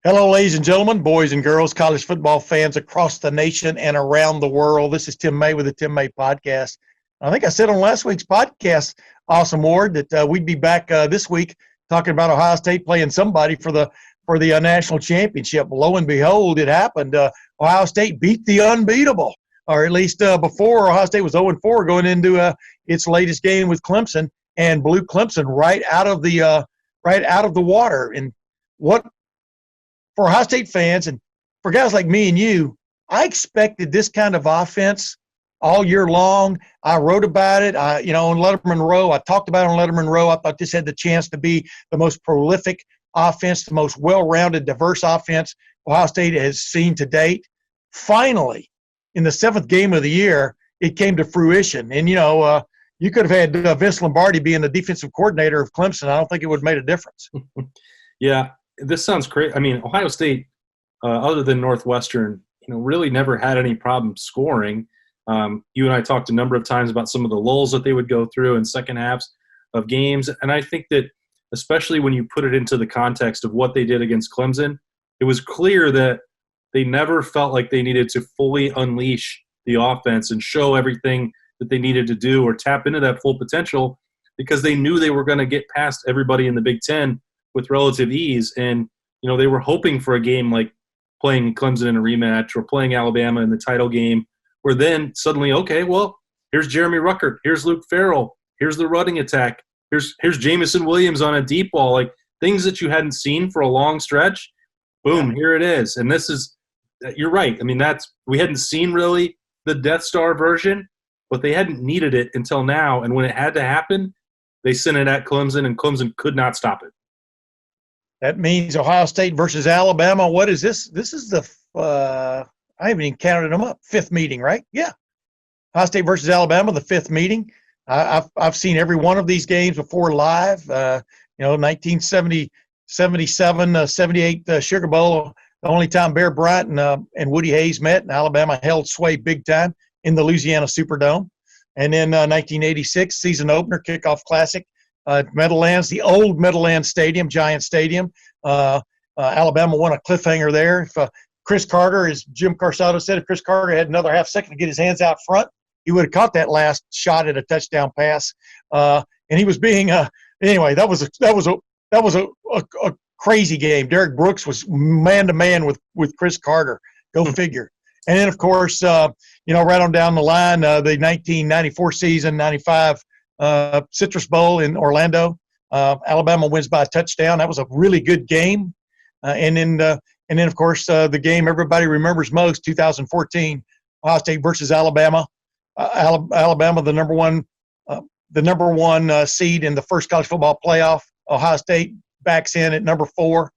Hello, ladies and gentlemen, boys and girls, college football fans across the nation and around the world. This is Tim May with the Tim May Podcast. I think I said on last week's podcast, Awesome Ward, that we'd be back this week talking about Ohio State playing somebody for the national championship. Lo and behold, it happened. Ohio State beat the unbeatable, or at least before Ohio State was 0-4 going into its latest game with Clemson, and blew Clemson right out of the water. And what for Ohio State fans and for guys like me and you, I expected this kind of offense all year long. I wrote about it, on Lettermen Row. I talked about it on Lettermen Row. I thought this had the chance to be the most prolific offense, the most well-rounded, diverse offense Ohio State has seen to date. Finally, in the seventh game of the year, it came to fruition. And, you could have had Vince Lombardi being the defensive coordinator of Clemson. I don't think it would have made a difference. Yeah, this sounds great. I mean, Ohio State, other than Northwestern, really never had any problem scoring. You and I talked a number of times about some of the lulls that they would go through in second halves of games. And I think that especially when you put it into the context of what they did against Clemson, it was clear that they never felt like they needed to fully unleash the offense and show everything that they needed to do or tap into that full potential, because they knew they were going to get past everybody in the Big Ten with relative ease. And, they were hoping for a game like playing Clemson in a rematch or playing Alabama in the title game, where then suddenly, okay, well, here's Jeremy Ruckert, here's Luke Farrell, here's the running attack, here's Jamison Williams on a deep ball, like things that you hadn't seen for a long stretch. Boom, Here it is. And this is, you're right. I mean, we hadn't seen really the Death Star version, but they hadn't needed it until now. And when it had to happen, they sent it at Clemson, and Clemson could not stop it. That means Ohio State versus Alabama. What is this? This is the I haven't even counted them up. Fifth meeting, right? Yeah. Ohio State versus Alabama, the fifth meeting. I've seen every one of these games before live. 1970, 77, 78 Sugar Bowl, the only time Bear Bryant and Woody Hayes met, and Alabama held sway big time in the Louisiana Superdome. And then 1986 season opener, kickoff classic. Meadowlands, the old Meadowlands Stadium, Giant Stadium. Alabama won a cliffhanger there. If Chris Carter, as Jim Carsado said, if Chris Carter had another half second to get his hands out front, he would have caught that last shot at a touchdown pass. And he was being anyway. That was a crazy game. Derek Brooks was man to man with Chris Carter. Go figure. And then of course, right on down the line, the 1994 season, 95. Citrus Bowl in Orlando. Alabama wins by a touchdown. That was a really good game. And then of course, the game everybody remembers most, 2014, Ohio State versus Alabama. Alabama, the number one seed in the first college football playoff. Ohio State backs in at number 4,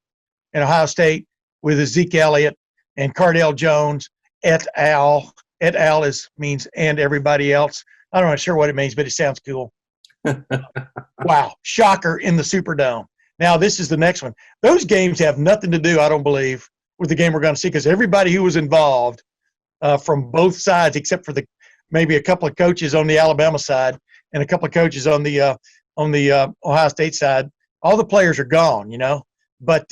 and Ohio State with Zeke Elliott and Cardale Jones et al. Et al. Means and everybody else. I'm not sure what it means, but it sounds cool. Wow. Shocker in the Superdome. Now, this is the next one. Those games have nothing to do, I don't believe, with the game we're going to see, because everybody who was involved from both sides, except for maybe a couple of coaches on the Alabama side and a couple of coaches on the Ohio State side, all the players are gone, But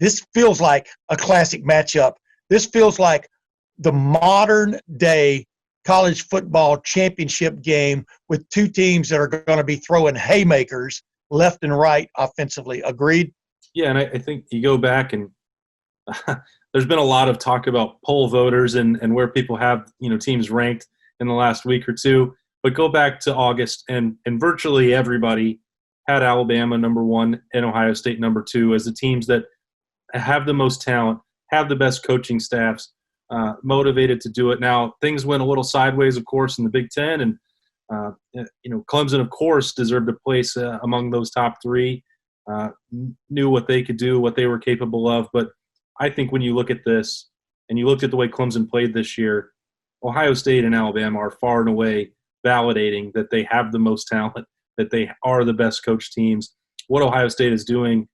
this feels like a classic matchup. This feels like the modern day college football championship game with two teams that are going to be throwing haymakers left and right offensively. Agreed? Yeah, and I think you go back and there's been a lot of talk about poll voters and where people have teams ranked in the last week or two. But go back to August, and virtually everybody had Alabama number 1 and Ohio State number 2 as the teams that have the most talent, have the best coaching staffs, motivated to do it. Now, things went a little sideways, of course, in the Big Ten, and Clemson, of course, deserved a place among those top 3, knew what they could do, what they were capable of. But I think when you look at this and you looked at the way Clemson played this year, Ohio State and Alabama are far and away validating that they have the most talent, that they are the best coach teams. What Ohio State is doing,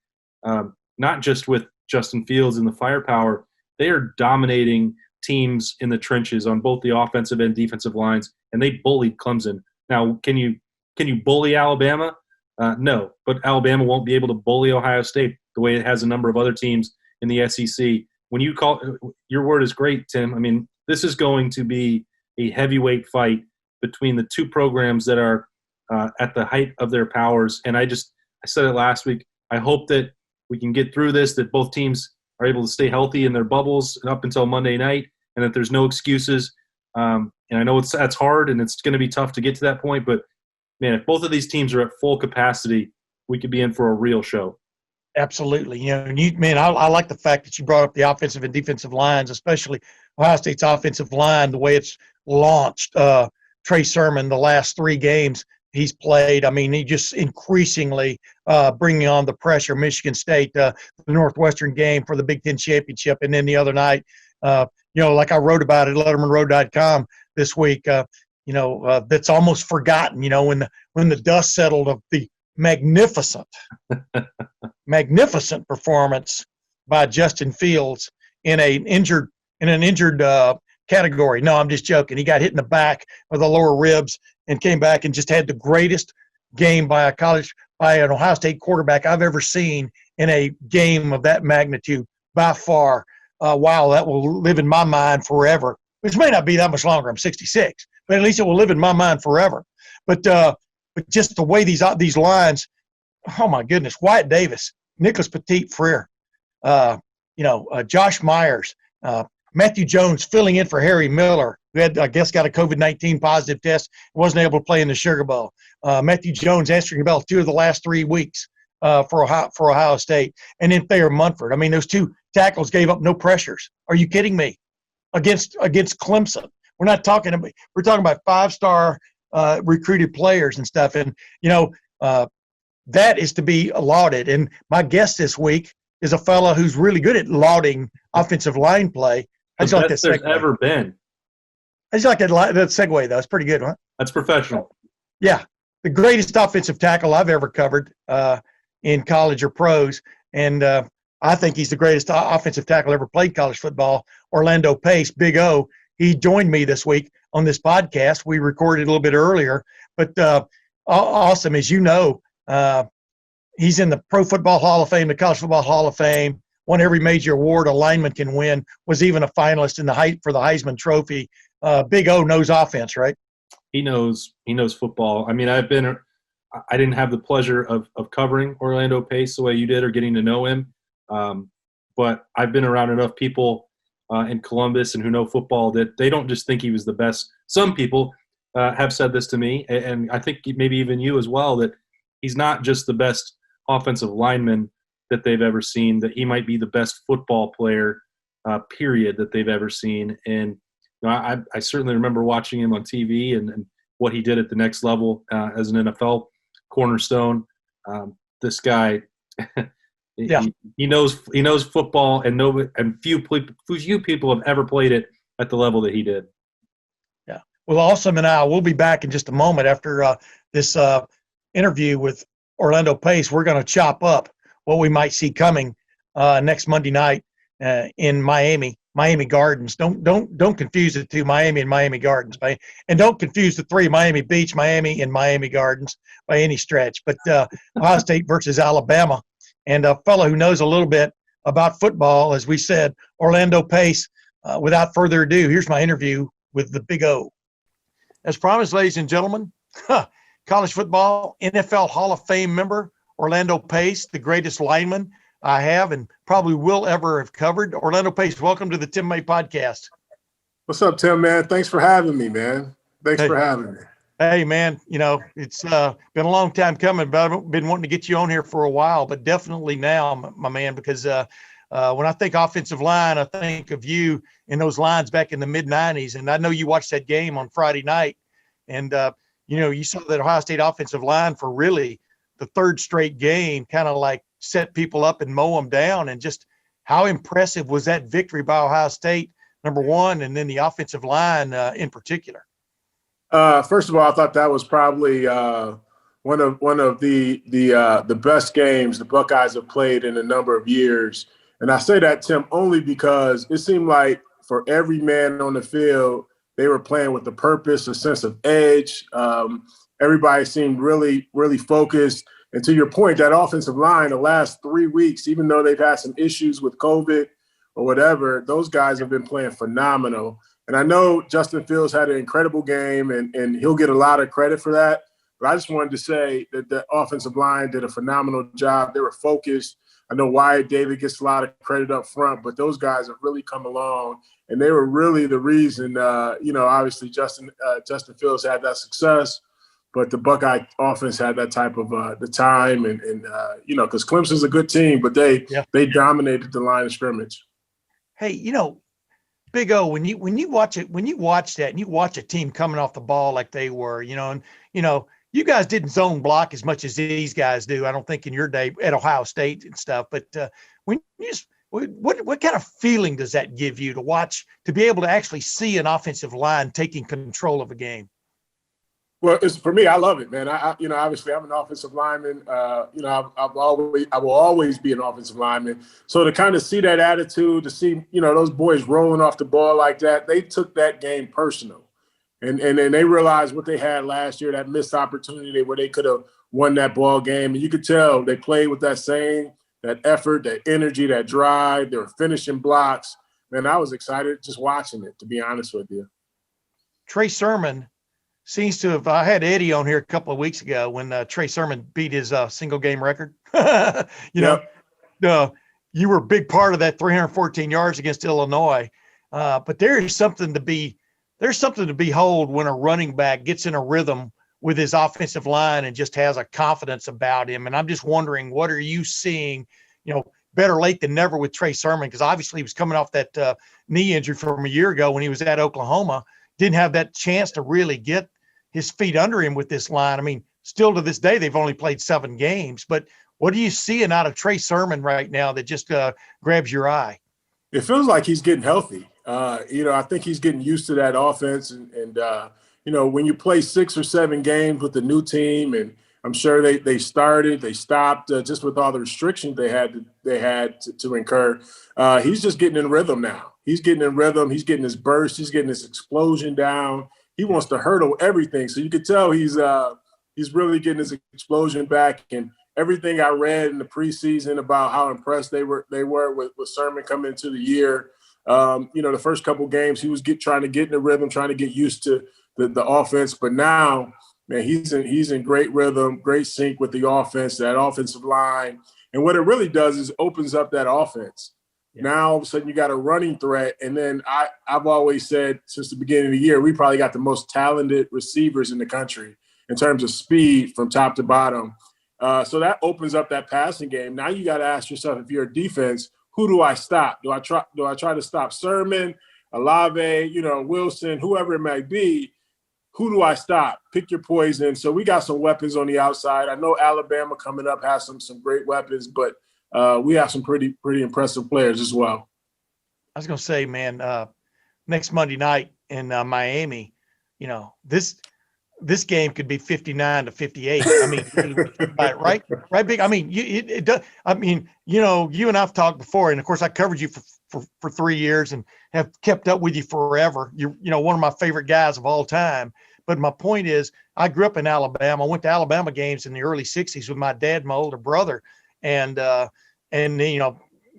not just with Justin Fields and the firepower, they are dominating teams in the trenches on both the offensive and defensive lines, and they bullied Clemson. Now, can you bully Alabama? No, but Alabama won't be able to bully Ohio State the way it has a number of other teams in the SEC. When you call – your word is great, Tim. I mean, this is going to be a heavyweight fight between the two programs that are at the height of their powers. And I said it last week, I hope that we can get through this, that both teams are able to stay healthy in their bubbles and up until Monday night, and that there's no excuses. And I know that's hard, and it's going to be tough to get to that point. But, man, if both of these teams are at full capacity, we could be in for a real show. Absolutely. You know, and I like the fact that you brought up the offensive and defensive lines, especially Ohio State's offensive line, the way it's launched. Trey Sermon, the last 3 games he's played, I mean, he just increasingly bringing on the pressure. Michigan State, the Northwestern game for the Big Ten championship, and then the other night, like I wrote about at LettermenRow.com this week, that's almost forgotten. When the dust settled of the magnificent performance by Justin Fields in an injured category. No, I'm just joking. He got hit in the back with the lower ribs and came back and just had the greatest game by an Ohio State quarterback I've ever seen in a game of that magnitude by far. Wow, that will live in my mind forever, which may not be that much longer. I'm 66, but at least it will live in my mind forever. But just the way these lines, oh my goodness, Wyatt Davis, Nicholas Petit-Frere, Josh Myers, Matthew Jones filling in for Harry Miller, who had, I guess, got a COVID-19 positive test, wasn't able to play in the Sugar Bowl. Matthew Jones answering the bell 2 of the last 3 weeks for Ohio State. And then Thayer Munford. I mean, those 2 tackles gave up no pressures. Are you kidding me? Against Clemson. We're talking about 5-star recruited players and stuff. And, that is to be lauded. And my guest this week is a fellow who's really good at lauding offensive line play. The best there's ever been. I just like that segue, though. It's pretty good, huh? That's professional. Yeah. The greatest offensive tackle I've ever covered in college or pros. And I think he's the greatest offensive tackle ever played college football, Orlando Pace, Big O. He joined me this week on this podcast. We recorded a little bit earlier. But awesome, as you know, he's in the Pro Football Hall of Fame, the College Football Hall of Fame, won every major award a lineman can win, was even a finalist for the Heisman Trophy. Big O knows offense, right? He knows football. I mean, I didn't have the pleasure of covering Orlando Pace the way you did or getting to know him. But I've been around enough people in Columbus and who know football that they don't just think he was the best. Some people have said this to me, and I think maybe even you as well, that he's not just the best offensive lineman that they've ever seen, that he might be the best football player, period, that they've ever seen. And I certainly remember watching him on TV and what he did at the next level as an NFL cornerstone. This guy, yeah. he knows football, and few people have ever played it at the level that he did. Yeah. Well, Awesome and I will be back in just a moment after this interview with Orlando Pace. We're going to chop up what we might see coming next Monday night in Miami Gardens. Don't confuse the 2, Miami and Miami Gardens, and don't confuse the 3, Miami Beach, Miami, and Miami Gardens by any stretch. But Ohio State versus Alabama, and a fellow who knows a little bit about football, as we said, Orlando Pace. Without further ado, here's my interview with the Big O. As promised, ladies and gentlemen, college football NFL Hall of Fame member Orlando Pace, the greatest lineman I have and probably will ever have covered. Orlando Pace, welcome to the Tim May podcast. What's up, Tim, man? Thanks for having me, man. Thanks for having me. Hey, man, it's been a long time coming, but I've been wanting to get you on here for a while, but definitely now, my man, because when I think offensive line, I think of you in those lines back in the mid-'90s, and I know you watched that game on Friday night, and, you saw that Ohio State offensive line for really the 3rd straight game, kind of like set people up and mow them down, and just how impressive was that victory by Ohio State, number one, and then the offensive line in particular? First of all, I thought that was probably one of the best games the Buckeyes have played in a number of years. And I say that, Tim, only because it seemed like for every man on the field, they were playing with a purpose, a sense of edge. Everybody seemed really, really focused. And to your point, that offensive line, the last 3 weeks, even though they've had some issues with COVID or whatever, those guys have been playing phenomenal. And I know Justin Fields had an incredible game, and he'll get a lot of credit for that. But I just wanted to say that the offensive line did a phenomenal job. They were focused. I know Wyatt David gets a lot of credit up front, but those guys have really come along, and they were really the reason, obviously Justin Fields had that success, but the Buckeye offense had that type of the time and because Clemson's a good team, but they dominated the line of scrimmage. Hey, Big O, when you watch that and you watch a team coming off the ball like they were, you guys didn't zone block as much as these guys do, I don't think, in your day at Ohio State and stuff. But what kind of feeling does that give you to be able to actually see an offensive line taking control of a game? Well, for me, I love it, man. Obviously I'm an offensive lineman. I will always be an offensive lineman. So to kind of see that attitude, to see, those boys rolling off the ball like that, they took that game personal. And then they realized what they had last year, that missed opportunity where they could have won that ball game. And you could tell they played with that effort, that energy, that drive. They were finishing blocks. Man, I was excited just watching it, to be honest with you. Trey Sermon seems to have, I had Eddie on here a couple of weeks ago when Trey Sermon beat his single game record. You were a big part of that 314 yards against Illinois. But there's something to behold when a running back gets in a rhythm with his offensive line and just has a confidence about him. And I'm just wondering, what are you seeing, better late than never with Trey Sermon? Because obviously he was coming off that knee injury from a year ago when he was at Oklahoma, didn't have that chance to really get his feet under him with this line. I mean, still to this day, they've only played 7 games, but what are you seeing out of Trey Sermon right now that just grabs your eye? It feels like he's getting healthy. I think he's getting used to that offense. And when you play 6 or 7 games with the new team, and I'm sure they stopped just with all the restrictions they had to incur. He's just getting in rhythm now. He's getting in rhythm. He's getting his burst. He's getting his explosion down. He wants to hurdle everything. So you could tell he's really getting his explosion back. And everything I read in the preseason about how impressed they were with Sermon coming into the year. The first couple games he was trying to get in the rhythm, trying to get used to the offense. But now, man, he's in great rhythm, great sync with the offense, that offensive line. And what it really does is opens up that offense. Yeah. Now, all of a sudden, you got a running threat. And then I've always said since the beginning of the year, we probably got the most talented receivers in the country in terms of speed from top to bottom. So that opens up that passing game. Now you got to ask yourself, if you're a defense, who do I stop? Do I try to stop Sermon, Olave, Wilson, whoever it might be? Who do I stop? Pick your poison. So we got some weapons on the outside. I know Alabama coming up has some great weapons, but we have some pretty impressive players as well. I was going to say, man, next Monday night in Miami, this game could be 59-58. I mean, right, Big. I mean, it does. I mean, you and I've talked before, and of course, I covered you for 3 years and have kept up with you forever. You're, one of my favorite guys of all time. But my point is, I grew up in Alabama. I went to Alabama games in the early '60s with my dad, and my older brother, and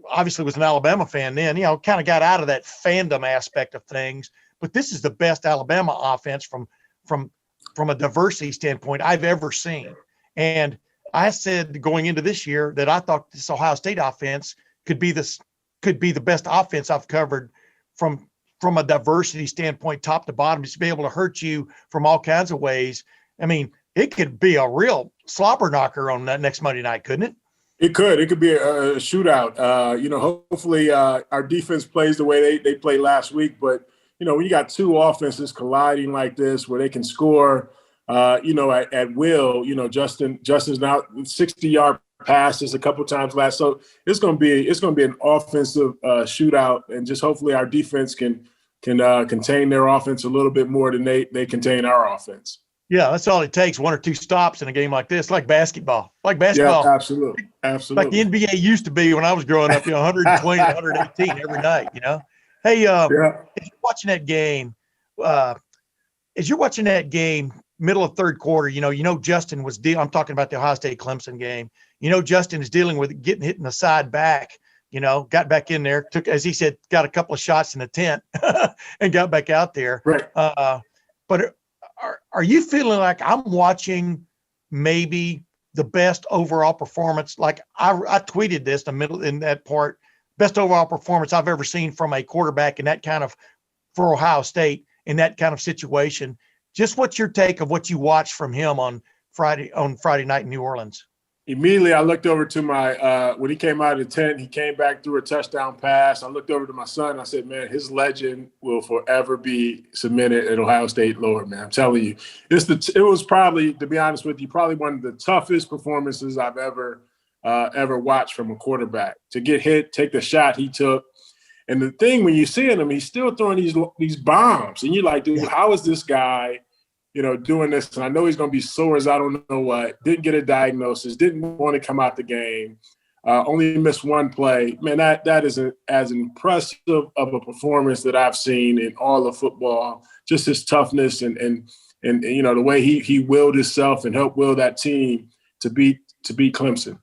obviously was an Alabama fan then. Kind of got out of that fandom aspect of things. But this is the best Alabama offense from a diversity standpoint I've ever seen. And I said going into this year that I thought this Ohio State offense could be the best offense I've covered from a diversity standpoint, top to bottom, just to be able to hurt you from all kinds of ways. I mean, it could be a real slobber knocker on that next Monday night, couldn't it? It could be a shootout. Hopefully our defense plays the way they played last week, but when you got 2 offenses colliding like this, where they can score, at will. Justin's now 60-yard passes a couple times last, so it's going to be an offensive shootout, and just hopefully our defense can contain their offense a little bit more than they contain our offense. Yeah, that's all it takes, 1 or 2 stops in a game like this, like basketball. Yeah, absolutely. Like the NBA used to be when I was growing up, 120, 118 every night. Hey, as you're watching that game, middle of third quarter, Justin was I'm talking about the Ohio State Clemson game. Justin is dealing with getting hit in the side back, got back in there, took, as he said, got a couple of shots in the tent and got back out there. Right. But are you feeling like I'm watching maybe the best overall performance? Like I tweeted this in that part, best overall performance I've ever seen from a quarterback in that kind of, for Ohio State in that kind of situation. Just what's your take of what you watched from him on Friday night in New Orleans? Immediately, I looked over to my when he came out of the tent, he came back through a touchdown pass. I looked over to my son. I said, man, his legend will forever be cemented at Ohio State Lord, man. I'm telling you. It was probably, to be honest with you, probably one of the toughest performances I've ever watched from a quarterback. To get hit, take the shot he took. And the thing, when you're seeing him, he's still throwing these bombs. And you're like, dude, how is this guy – doing this, and I know he's going to be sore as I don't know what, didn't get a diagnosis, didn't want to come out the game, only missed one play. Man, that is as impressive of a performance that I've seen in all of football, just his toughness and the way he willed himself and helped will that team to beat Clemson.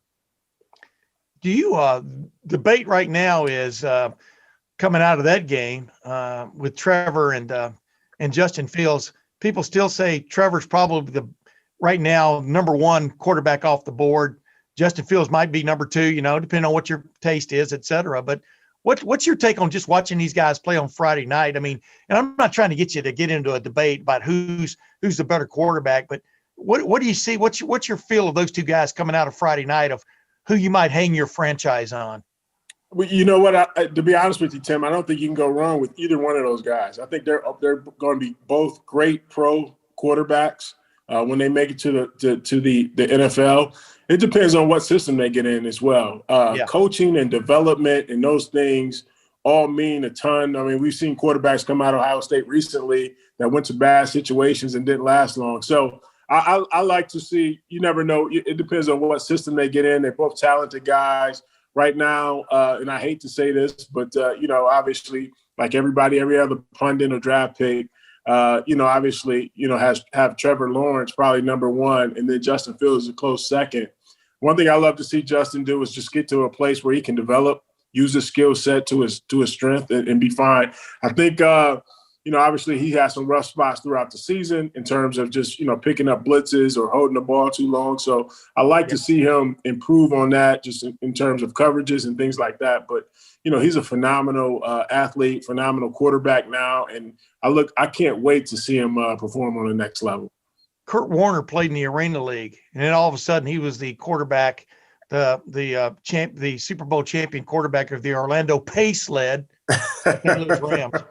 Do you debate right now is coming out of that game with Trevor and Justin Fields? People still say Trevor's probably right now number one quarterback off the board. Justin Fields might be number two, depending on what your taste is, et cetera. But what's your take on just watching these guys play on Friday night? I mean, and I'm not trying to get you to get into a debate about who's the better quarterback, but what do you see? What's your feel of those two guys coming out of Friday night of who you might hang your franchise on? Well, you know what? To be honest with you, Tim, I don't think you can go wrong with either one of those guys. I think they're going to be both great pro quarterbacks when they make it to the NFL. It depends on what system they get in as well. Coaching and development and those things all mean a ton. I mean, we've seen quarterbacks come out of Ohio State recently that went to bad situations and didn't last long. So I like to see. You never know. It depends on what system they get in. They're both talented guys. Right now, and I hate to say this, but, obviously, like every other pundit or draft pick, obviously, have Trevor Lawrence probably number one, and then Justin Fields is a close second. One thing I love to see Justin do is just get to a place where he can develop, use his skill set to his strength and be fine. I think, obviously he has some rough spots throughout the season in terms of just, picking up blitzes or holding the ball too long. So I like to see him improve on that just in terms of coverages and things like that. But, he's a phenomenal athlete, phenomenal quarterback now. And I can't wait to see him perform on the next level. Kurt Warner played in the Arena League, and then all of a sudden he was the quarterback, the Super Bowl champion quarterback of the Orlando Pace-led Rams.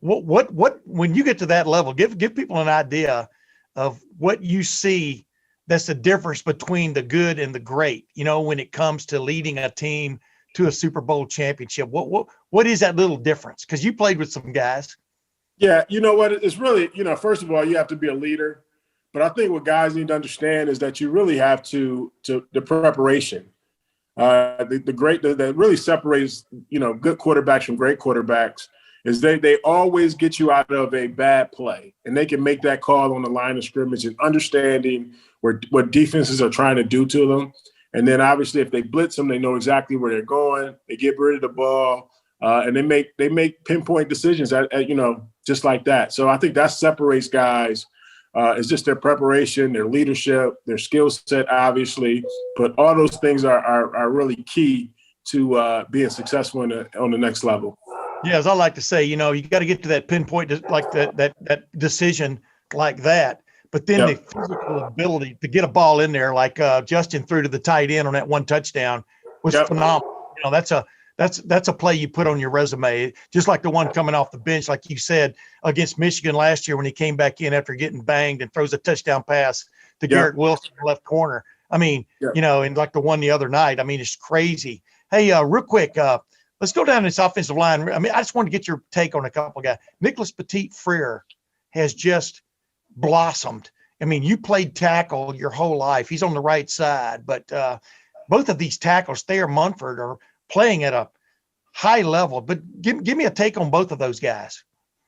What when you get to that level, give people an idea of what you see that's the difference between the good and the great, when it comes to leading a team to a Super Bowl championship. What is that little difference? Because you played with some guys. Yeah, you know what? It's really, first of all, you have to be a leader. But I think what guys need to understand is that you really have to the preparation. That really separates, good quarterbacks from great quarterbacks is they always get you out of a bad play, and they can make that call on the line of scrimmage and understanding what defenses are trying to do to them. And then obviously if they blitz them, they know exactly where they're going. They get rid of the ball, and they make pinpoint decisions at just like that. So I think that separates guys. It's just their preparation, their leadership, their skill set, obviously. But all those things are really key to being successful on the next level. Yeah, as I like to say, you got to get to that pinpoint, like that decision like that. But then the physical ability to get a ball in there, like Justin threw to the tight end on that one touchdown, was phenomenal. That's a play you put on your resume, just like the one coming off the bench, like you said, against Michigan last year when he came back in after getting banged and throws a touchdown pass to Garrett Wilson left corner. I mean, and like the one the other night. I mean, it's crazy. Hey, real quick, let's go down this offensive line. I mean, I just want to get your take on a couple of guys. Nicholas Petit-Frere has just blossomed. I mean, you played tackle your whole life. He's on the right side, but both of these tackles, Thayer Munford, are playing at a high level. But give me a take on both of those guys.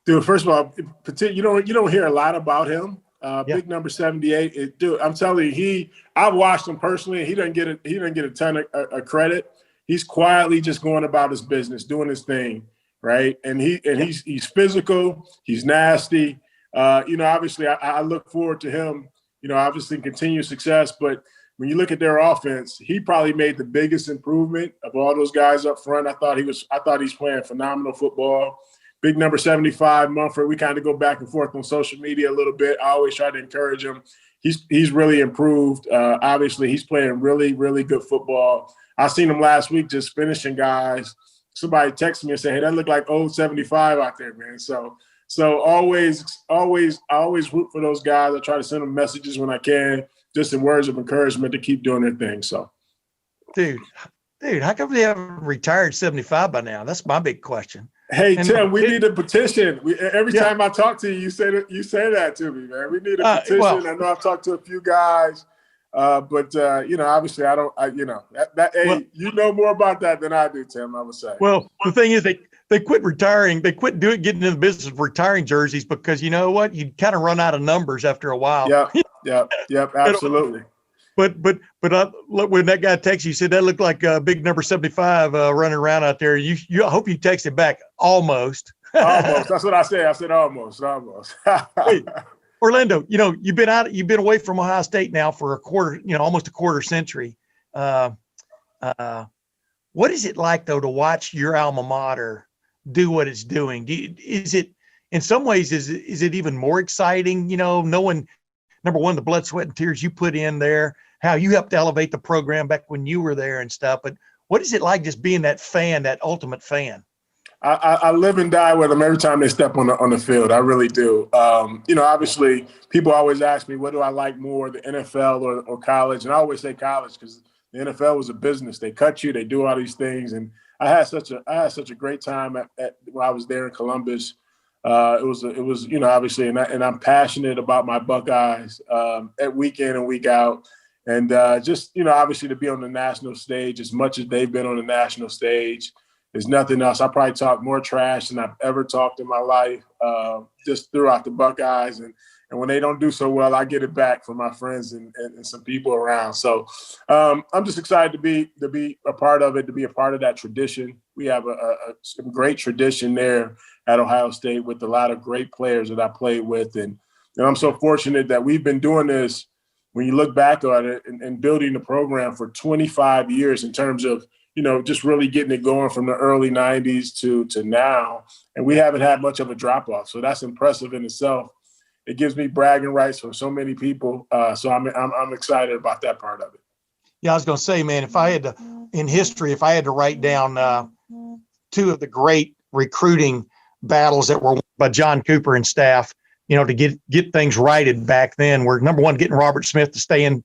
Dude, first of all, you don't hear a lot about him. Yeah. Big number 78. Dude, I'm telling you, I've watched him personally. He doesn't get a ton of credit. He's quietly just going about his business, doing his thing, right? And he's physical. He's nasty. Obviously, I look forward to him. Obviously, continued success. But when you look at their offense, he probably made the biggest improvement of all those guys up front. I thought he's playing phenomenal football. Big number 75, Mumford. We kind of go back and forth on social media a little bit. I always try to encourage him. He's really improved. Obviously, he's playing really, really good football. I seen him last week just finishing guys. Somebody texted me and said, "Hey, that looked like old 75 out there, man." So always, I always root for those guys. I try to send them messages when I can, just in words of encouragement to keep doing their thing. So, dude, how come they haven't retired 75 by now? That's my big question. Hey, Tim, we need a petition. Every time I talk to you, you say that to me, man. We need a petition. I know I've talked to a few guys, but obviously I don't. You know more about that than I do, Tim. I would say. Well, the thing is, they quit retiring. They quit getting into the business of retiring jerseys because you know what? You kind of run out of numbers after a while. Yep, absolutely. But look, when that guy texted you, said that looked like a big number 75 running around out there. I hope you texted back almost. Almost. That's what I said. I said almost. Wait, Orlando, you've been away from Ohio State now for a quarter, almost a quarter century. What is it like though to watch your alma mater do what it's doing? Is it in some ways is it even more exciting? Knowing number one, the blood, sweat, and tears you put in there, how you helped elevate the program back when you were there and stuff. But what is it like just being that fan, that ultimate fan? I live and die with them every time they step on the field. I really do. Obviously, people always ask me, what do I like more, the NFL or college? And I always say college because the NFL was a business. They cut you, they do all these things. And I had such a great time when I was there in Columbus. It was obviously, and I'm passionate about my Buckeyes at week in and week out. And obviously to be on the national stage as much as they've been on the national stage, there's nothing else. I probably talk more trash than I've ever talked in my life, just throughout the Buckeyes. And when they don't do so well, I get it back from my friends and some people around. So I'm just excited to be a part of it, to be a part of that tradition. We have some great tradition there at Ohio State with a lot of great players that I played with. And I'm so fortunate that we've been doing this, when you look back on it, and building the program for 25 years in terms of, just really getting it going from the early 90s to now. And we haven't had much of a drop-off. So that's impressive in itself. It gives me bragging rights from so many people. So I'm excited about that part of it. Yeah, I was going to say, man, if I had to write down two of the great recruiting battles that were won by John Cooper and staff, to get things righted back then, were number one, getting Robert Smith to stay in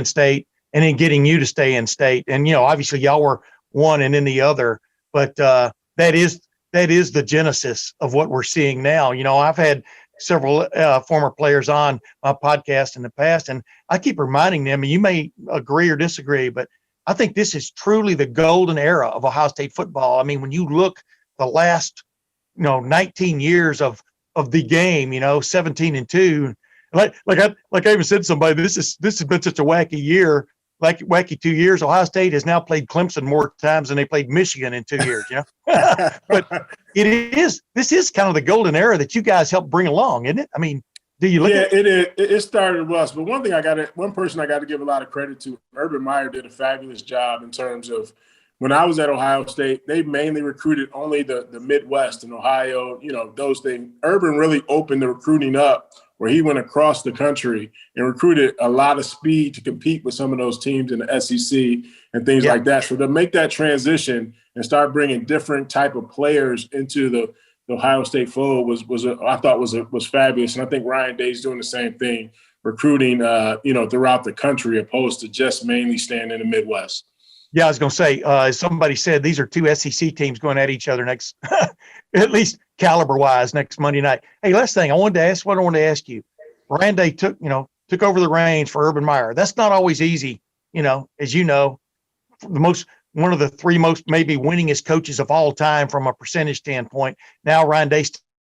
state, and then getting you to stay in state. And, obviously y'all were one and then the other, but that is the genesis of what we're seeing now. I've had several former players on my podcast in the past, and I keep reminding them, and you may agree or disagree, but I think this is truly the golden era of Ohio State football. I mean, when you look the last, 19 years of the game, 17-2, like I even said to somebody, this has been such a wacky year, like wacky 2 years. Ohio State has now played Clemson more times than they played Michigan in 2 years, But this is kind of the golden era that you guys helped bring along, isn't it? I mean, do you look at it? It started with us, but one person I got to give a lot of credit to, Urban Meyer did a fabulous job in terms of, when I was at Ohio State, they mainly recruited only the Midwest and Ohio, those things. Urban really opened the recruiting up, where he went across the country and recruited a lot of speed to compete with some of those teams in the SEC and things like that. So to make that transition and start bringing different type of players into the Ohio State fold was fabulous. And I think Ryan Day's doing the same thing, recruiting, throughout the country, opposed to just mainly staying in the Midwest. Yeah, I was going to say, as somebody said, these are two SEC teams going at each other next, at least caliber-wise, next Monday night. Hey, last thing I wanted to ask you. Ryan Day took over the reins for Urban Meyer. That's not always easy, as you know, one of the three most maybe winningest coaches of all time from a percentage standpoint. Now Ryan Day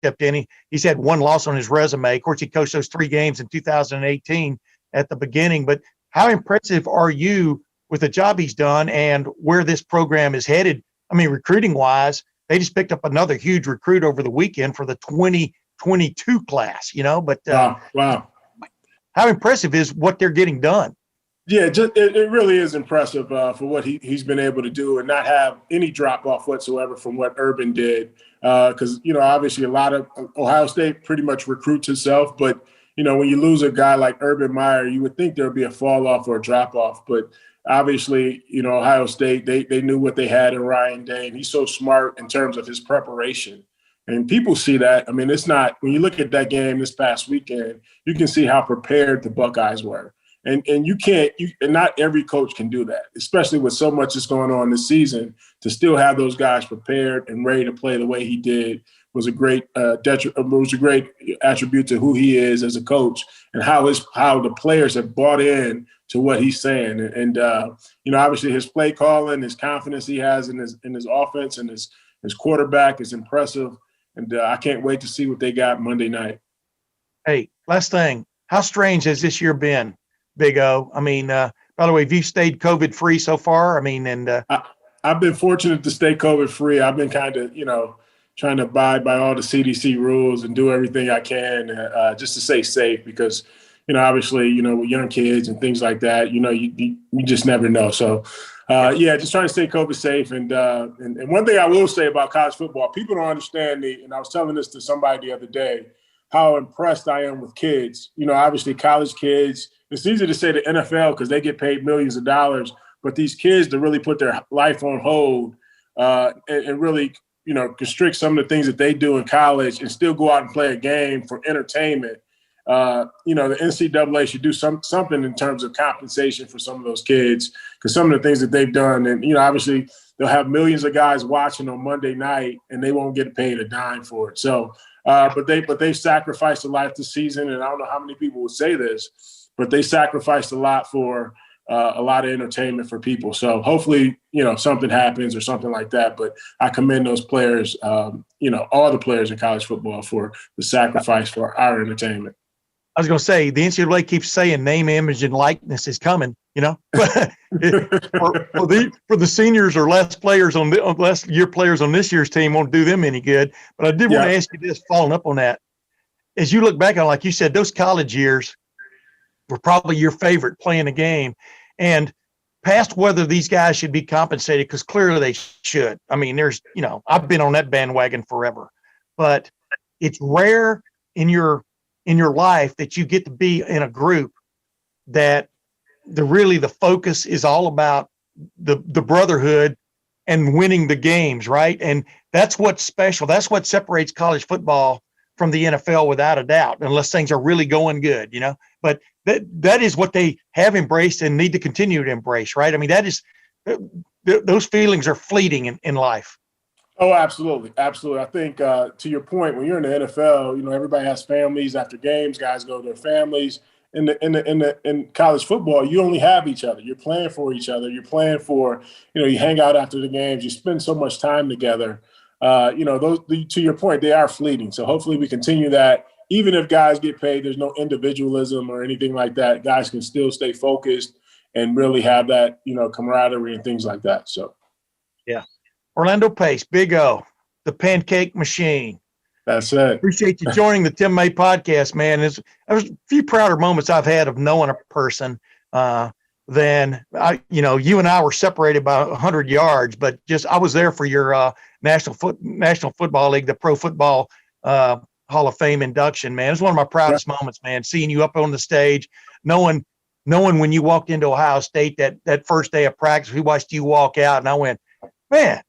stepped in. He's had one loss on his resume. Of course, he coached those 3 games in 2018 at the beginning. But how impressive are you with the job he's done and where this program is headed? I mean, recruiting-wise, they just picked up another huge recruit over the weekend for the 2022 class, But wow. How impressive is what they're getting done? Yeah, it really is impressive for what he's been able to do and not have any drop-off whatsoever from what Urban did. Because, obviously a lot of Ohio State pretty much recruits itself. But, when you lose a guy like Urban Meyer, you would think there would be a fall-off or a drop-off. But obviously, Ohio State, they knew what they had in Ryan Day. And he's so smart in terms of his preparation. And people see that. I mean, it's not – when you look at that game this past weekend, you can see how prepared the Buckeyes were. And you can't – and not every coach can do that, especially with so much that's going on this season. To still have those guys prepared and ready to play the way he did was a great attribute to who he is as a coach and how the players have bought in to what he's saying. And obviously his play calling, his confidence he has in his offense and his quarterback is impressive. And I can't wait to see what they got Monday night. Hey, last thing. How strange has this year been, Big O? I mean, by the way, have you stayed COVID-free so far? I mean, and I've been fortunate to stay COVID-free. I've been kind of, trying to abide by all the CDC rules and do everything I can just to stay safe because, obviously, with young kids and things like that, you just never know. So, just trying to stay COVID safe. And one thing I will say about college football, people don't understand and I was telling this to somebody the other day, how impressed I am with kids. Obviously college kids, it's easy to say the NFL because they get paid millions of dollars, but these kids to really put their life on hold and really, constrict some of the things that they do in college and still go out and play a game for entertainment. The NCAA should do something in terms of compensation for some of those kids because some of the things that they've done. And, obviously they'll have millions of guys watching on Monday night and they won't get paid a dime for it. So, but they've sacrificed a lot this season. And I don't know how many people would say this, but they sacrificed a lot for a lot of entertainment for people. So hopefully, something happens or something like that. But I commend those players, all the players in college football for the sacrifice for our entertainment. I was going to say, the NCAA keeps saying name, image, and likeness is coming, But for the seniors or less year players on this year's team won't do them any good. But I did want to ask you this, following up on that. As you look back on, like you said, those college years were probably your favorite playing the game. And past whether these guys should be compensated, because clearly they should. I mean, I've been on that bandwagon forever. But it's rare in your life that you get to be in a group that the focus is all about the brotherhood and winning the games, right? And that's what's special. That's what separates college football from the NFL without a doubt, unless things are really going good, But that is what they have embraced and need to continue to embrace, right? I mean, that is those feelings are fleeting in life. Oh, absolutely. Absolutely. I think to your point, when you're in the NFL, everybody has families after games, guys go to their families. In college football, you only have each other. You're playing for each other. You're playing for, you hang out after the games. You spend so much time together. Those, to your point, they are fleeting. So hopefully we continue that. Even if guys get paid, there's no individualism or anything like that. Guys can still stay focused and really have that, camaraderie and things like that. So, yeah. Orlando Pace, Big O, the pancake machine. That's it. Appreciate you joining the Tim May podcast, man. There's a few prouder moments I've had of knowing a person than you and I were separated by 100 yards, but I was there for your National Football League, the Pro Football Hall of Fame induction, man. It's one of my proudest moments, man, seeing you up on the stage, knowing when you walked into Ohio State that first day of practice, we watched you walk out, and I went, man,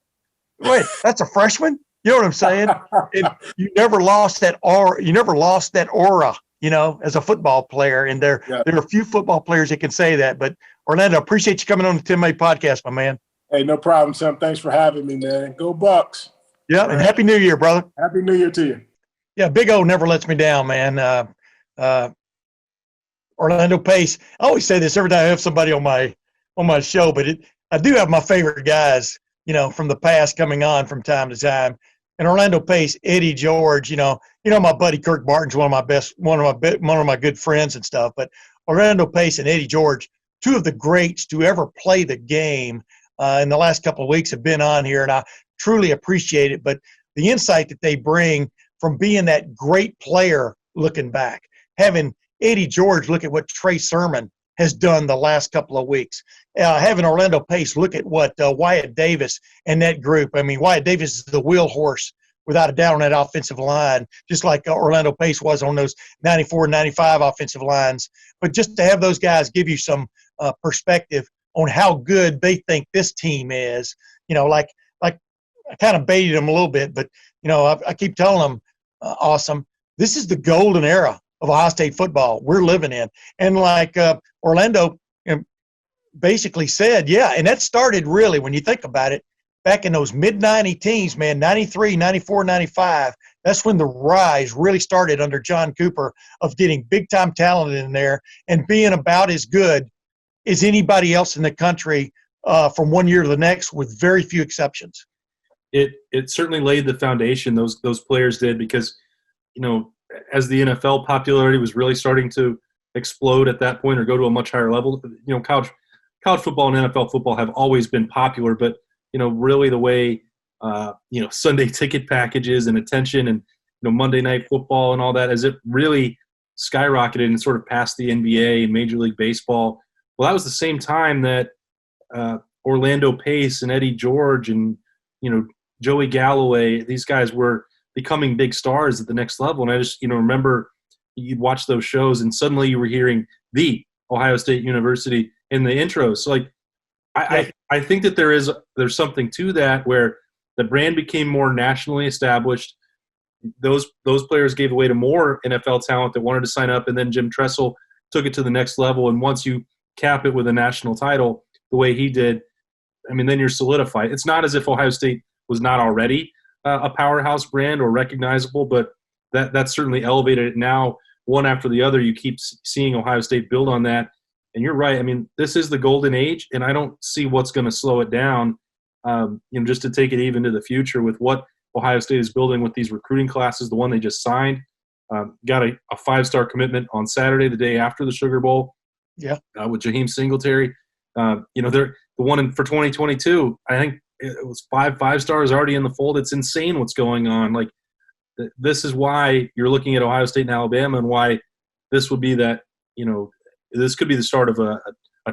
wait, that's a freshman? You know what I'm saying? And you never lost that aura. You never lost that aura, as a football player. And there are a few football players that can say that. But Orlando, appreciate you coming on the Tim May podcast, my man. Hey, no problem, Sam. Thanks for having me, man. Go Bucks. Yeah, and Happy New Year, brother. Happy New Year to you. Yeah, Big O never lets me down, man. Orlando Pace. I always say this every time I have somebody on my show, but I do have my favorite guys, from the past coming on from time to time. and Orlando Pace, Eddie George, my buddy Kirk Barton's one of my good friends and stuff. But Orlando Pace and Eddie George, two of the greats to ever play the game in the last couple of weeks have been on here, and I truly appreciate it. But the insight that they bring from being that great player looking back, having Eddie George look at what Trey Sermon has done the last couple of weeks, having Orlando Pace look at what Wyatt Davis and that group. I mean, Wyatt Davis is the wheel horse without a doubt on that offensive line, just like Orlando Pace was on those 94 and 95 offensive lines. But just to have those guys give you some perspective on how good they think this team is, like I kind of baited them a little bit, but, I keep telling them, awesome, this is the golden era of Ohio State football we're living in. And like Orlando basically said, yeah, and that started really, when you think about it, back in those mid-90 teams, man, 93, 94, 95, that's when the rise really started under John Cooper of getting big-time talent in there and being about as good as anybody else in the country from one year to the next, with very few exceptions. It certainly laid the foundation, those players did, because, as the NFL popularity was really starting to explode at that point or go to a much higher level, college football and NFL football have always been popular, but, really the way, Sunday ticket packages and attention and, Monday Night Football and all that, as it really skyrocketed and sort of passed the NBA and Major League Baseball. Well, that was the same time that Orlando Pace and Eddie George and, Joey Galloway, these guys were becoming big stars at the next level. And I just, remember you'd watch those shows and suddenly you were hearing the Ohio State University in the intros. So, like, I think that there's something to that, where the brand became more nationally established. Those players gave away to more NFL talent that wanted to sign up, and then Jim Tressel took it to the next level. And once you cap it with a national title the way he did, I mean, then you're solidified. It's not as if Ohio State was not already a powerhouse brand or recognizable, but that certainly elevated it. Now, one after the other, you keep seeing Ohio State build on that. And you're right. I mean, this is the golden age, and I don't see what's going to slow it down, just to take it even to the future with what Ohio State is building with these recruiting classes. The one they just signed, got a 5-star commitment on Saturday, the day after the Sugar Bowl. Yeah. With Jaheim Singletary. They're the one for 2022. I think it was 5 stars already in the fold. It's insane what's going on. Like, this is why you're looking at Ohio State and Alabama, and why this would be that, this could be the start of a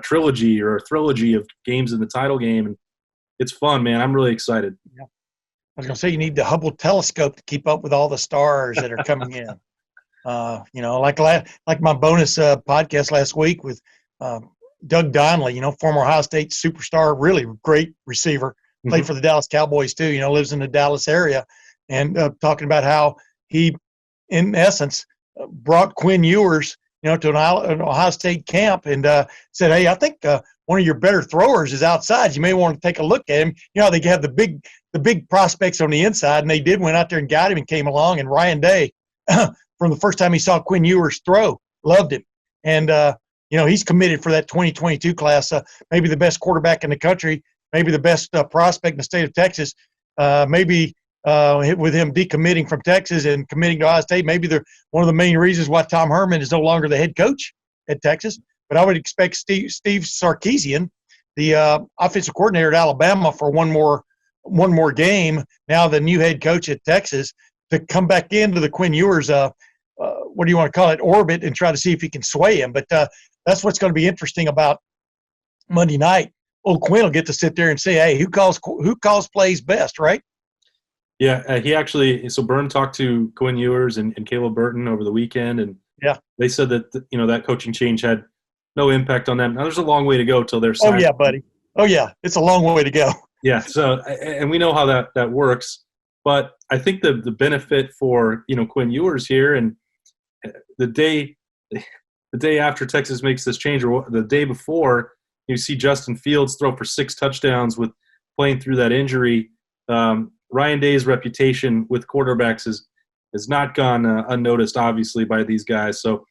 trilogy or a trilogy of games in the title game. And it's fun, man. I'm really excited. Yeah. I was going to say, you need the Hubble telescope to keep up with all the stars that are coming in. Like my bonus podcast last week with Doug Donnelly, former Ohio State superstar, really great receiver, played for the Dallas Cowboys too, lives in the Dallas area, and talking about how he, in essence, brought Quinn Ewers, to an Ohio State camp, and said, hey, I think one of your better throwers is outside. You may want to take a look at him. They have the big prospects on the inside, and they went out there and got him and came along. And Ryan Day, from the first time he saw Quinn Ewers throw, loved him. And, he's committed for that 2022 class, maybe the best quarterback in the country, maybe the best prospect in the state of Texas, maybe with him decommitting from Texas and committing to Ohio State, maybe they're one of the main reasons why Tom Herman is no longer the head coach at Texas. But I would expect Steve Sarkisian, the offensive coordinator at Alabama, for one more game, now the new head coach at Texas, to come back into the Quinn Ewers, what do you want to call it, orbit, and try to see if he can sway him. But that's what's going to be interesting about Monday night. Old Quinn will get to sit there and say, hey, who calls plays best, right? Yeah, he actually – so Byrne talked to Quinn Ewers and Caleb Burton over the weekend, and they said that, that coaching change had no impact on them. Now, there's a long way to go till they're signed. Oh, yeah, buddy. Oh, yeah, it's a long way to go. Yeah, so – and we know how that works. But I think the benefit for, Quinn Ewers here, and the day after Texas makes this change, or the day before, you see Justin Fields throw for 6 touchdowns with playing through that injury. Ryan Day's reputation with quarterbacks has not gone unnoticed, obviously, by these guys. So,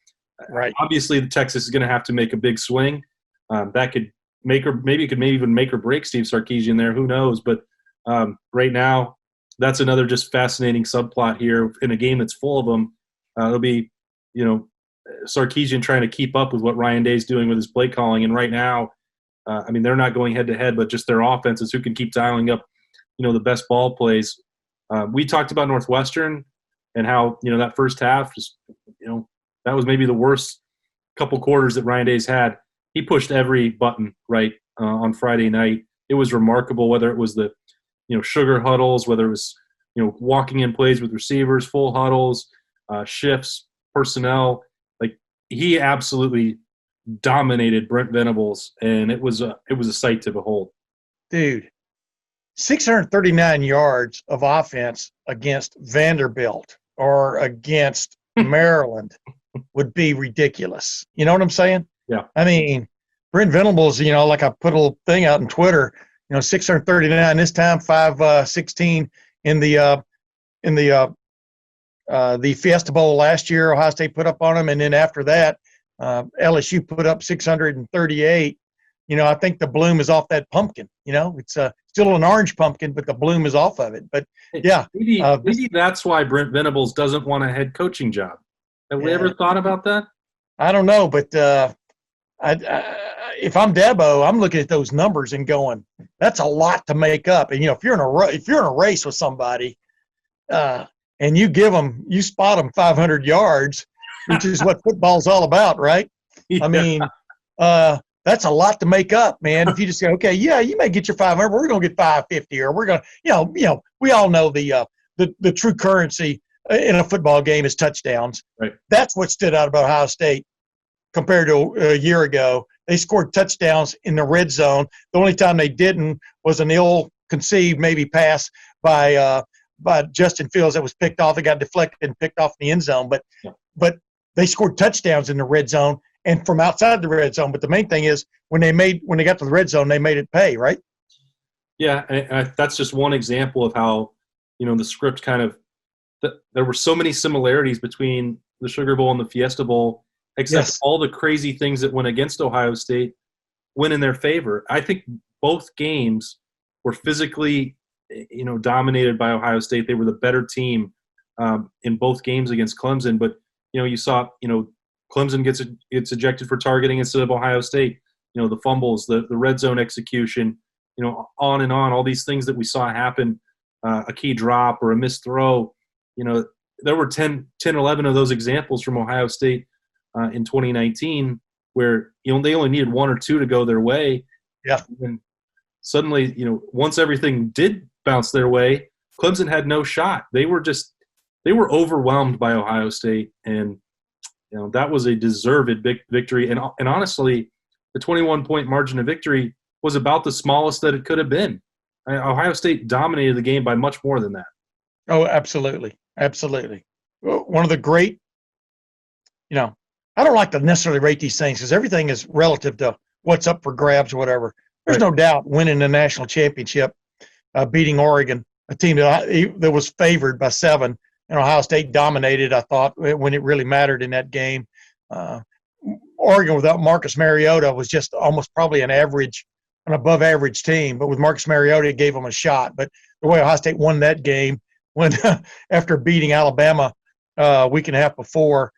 right. Obviously, Texas is going to have to make a big swing. That could maybe even make or break Steve Sarkisian there. Who knows? But right now, that's another just fascinating subplot here in a game that's full of them. It'll be, Sarkisian trying to keep up with what Ryan Day's doing with his play calling. And right now, they're not going head to head, but just their offenses who can keep dialing up, the best ball plays. We talked about Northwestern and how, that first half just, that was maybe the worst couple quarters that Ryan Day's had. He pushed every button right on Friday night. It was remarkable, whether it was the, sugar huddles, whether it was, walking in plays with receivers, full huddles, shifts, personnel. Like, he absolutely dominated Brent Venables, and it was a sight to behold. Dude, 639 yards of offense against Vanderbilt or against Maryland would be ridiculous. You know what I'm saying? Yeah. I mean, Brent Venables, like I put a little thing out on Twitter, 639 this time, 516 in the Fiesta Bowl last year. Ohio State put up on them, and then after that, LSU put up 638. I think the bloom is off that pumpkin. It's still an orange pumpkin, but the bloom is off of it. But yeah, maybe that's why Brent Venables doesn't want a head coaching job. Have we ever thought about that? I don't know, but if I'm Dabo, I'm looking at those numbers and going, that's a lot to make up. And if you're in a race with somebody, and you spot them 500 yards, which is what football's all about, right? Yeah. I mean, that's a lot to make up, man. If you just say, okay, yeah, you may get your 500, but we're going to get 550, or we're going to, we all know the true currency in a football game is touchdowns. Right. That's what stood out about Ohio State compared to a year ago. They scored touchdowns in the red zone. The only time they didn't was an ill-conceived maybe pass by Justin Fields that was picked off. It got deflected and picked off in the end zone. But they scored touchdowns in the red zone and from outside the red zone. But the main thing is when they got to the red zone, they made it pay, right? Yeah, and that's just one example of how, the script kind of there were so many similarities between the Sugar Bowl and the Fiesta Bowl, except all the crazy things that went against Ohio State went in their favor. I think both games were physically, dominated by Ohio State. They were the better team in both games against Clemson. But, you saw, Clemson gets ejected for targeting instead of Ohio State. The fumbles, the red zone execution, on and on, all these things that we saw happen, a key drop or a missed throw. There were 10, 11 of those examples from Ohio State in 2019 where, they only needed one or two to go their way. Yeah. And suddenly, once everything did bounce their way, Clemson had no shot. They were overwhelmed by Ohio State, and that was a deserved big victory. And honestly, the 21-point margin of victory was about the smallest that it could have been. Ohio State dominated the game by much more than that. Oh, absolutely. Absolutely. One of the great, I don't like to necessarily rate these things because everything is relative to what's up for grabs or whatever. There's no doubt winning the national championship, beating Oregon, a team that was favored by 7, and Ohio State dominated, I thought, when it really mattered in that game. Oregon without Marcus Mariota was just almost probably an above-average team, but with Marcus Mariota, it gave them a shot. But the way Ohio State won that game, after beating Alabama a week and a half before,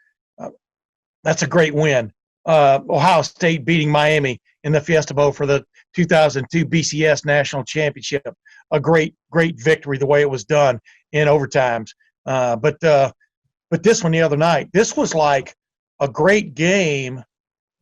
that's a great win. Ohio State beating Miami in the Fiesta Bowl for the 2002 BCS National Championship, a great victory the way it was done in overtimes. But this one the other night, this was like a great game,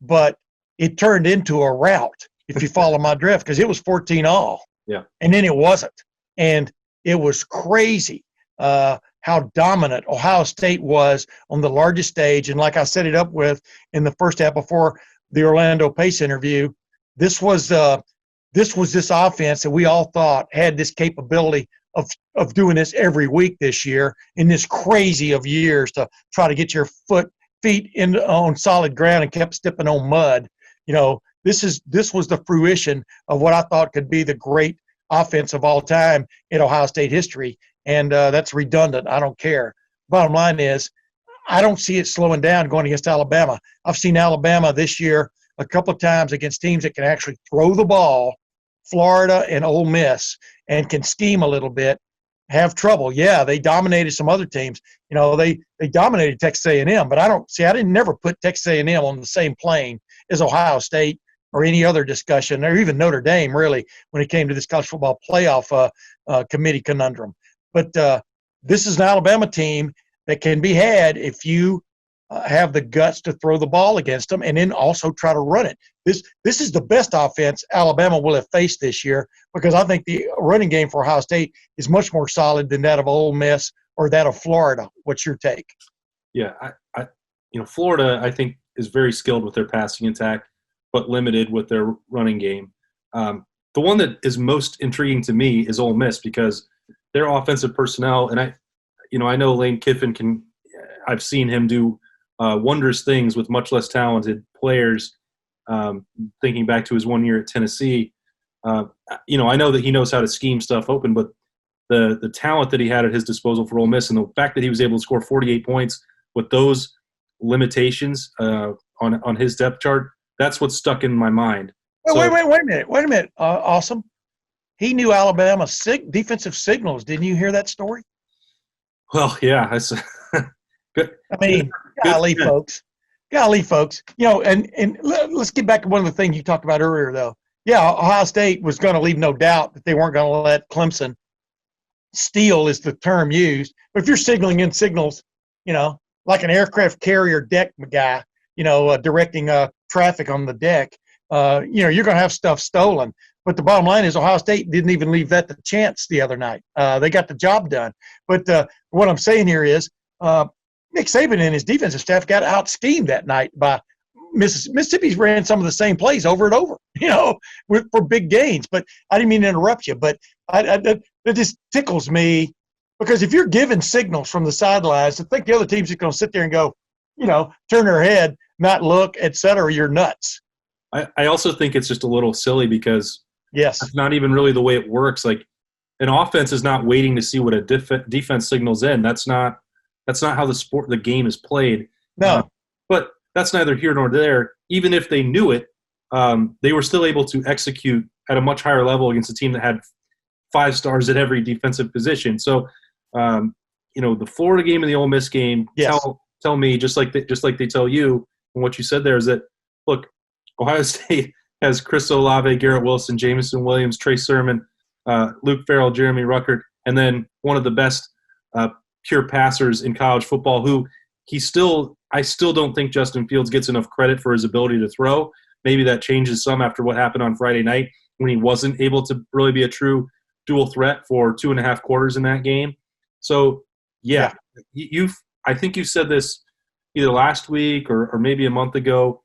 but it turned into a rout, if you follow my drift, because it was 14-all. Yeah. And then it wasn't. And it was crazy how dominant Ohio State was on the largest stage. And like I set it up with in the first half before the Orlando Pace interview, this was this offense that we all thought had this capability of doing this every week this year in this crazy of years to try to get your feet on solid ground and kept stepping on mud. This was the fruition of what I thought could be the great offense of all time in Ohio State history. And that's redundant. I don't care. Bottom line is, I don't see it slowing down going against Alabama. I've seen Alabama this year a couple of times against teams that can actually throw the ball, Florida and Ole Miss, and can scheme a little bit. have trouble. Yeah, they dominated some other teams. You know, they dominated Texas A&M, but I didn't never put Texas A&M on the same plane as Ohio State or any other discussion, or even Notre Dame, really, when it came to this college football playoff committee conundrum. But this is an Alabama team that can be had if you have the guts to throw the ball against them and then also try to run it. This is the best offense Alabama will have faced this year, because I think the running game for Ohio State is much more solid than that of Ole Miss or that of Florida. What's your take? Yeah, Florida, I think, is very skilled with their passing attack, but limited with their running game. The one that is most intriguing to me is Ole Miss, because their offensive personnel, and I know Lane Kiffin I've seen him do wondrous things with much less talented players. Thinking back to his 1 year at Tennessee, I know that he knows how to scheme stuff open, but the talent that he had at his disposal for Ole Miss, and the fact that he was able to score 48 points with those limitations on his depth chart, that's what's stuck in my mind. Wait a minute. Awesome. He knew Alabama's defensive signals. Didn't you hear that story? Well, yeah, that's good. I mean, golly, folks. And let's get back to one of the things you talked about earlier, though. Yeah, Ohio State was going to leave no doubt that they weren't going to let Clemson steal, is the term used. But if you're signaling in signals, like an aircraft carrier deck guy, directing traffic on the deck, you're going to have stuff stolen. But the bottom line is Ohio State didn't even leave that to chance the other night. They got the job done. But what I'm saying here is Nick Saban and his defensive staff got out-schemed that night by Mississippi's ran some of the same plays over and over, for big gains. But I didn't mean to interrupt you, but that just tickles me, because if you're giving signals from the sidelines, I think the other team's just going to sit there and go, turn their head, not look, et cetera, you're nuts. I also think it's just a little silly, because that's not even really the way it works. Like, an offense is not waiting to see what a defense signals in. That's not how the game is played. No. But that's neither here nor there. Even if they knew it, they were still able to execute at a much higher level against a team that had 5 stars at every defensive position. So, the Florida game and the Ole Miss game tell me, just like they tell you, and what you said there is that, look, Ohio State has Chris Olave, Garrett Wilson, Jamison Williams, Trey Sermon, Luke Farrell, Jeremy Ruckert, and then one of the best pure passers in college football, who I still don't think Justin Fields gets enough credit for his ability to throw. Maybe that changes some after what happened on Friday night, when he wasn't able to really be a true dual threat for 2.5 quarters in that game. So, I think you said this either last week or maybe a month ago.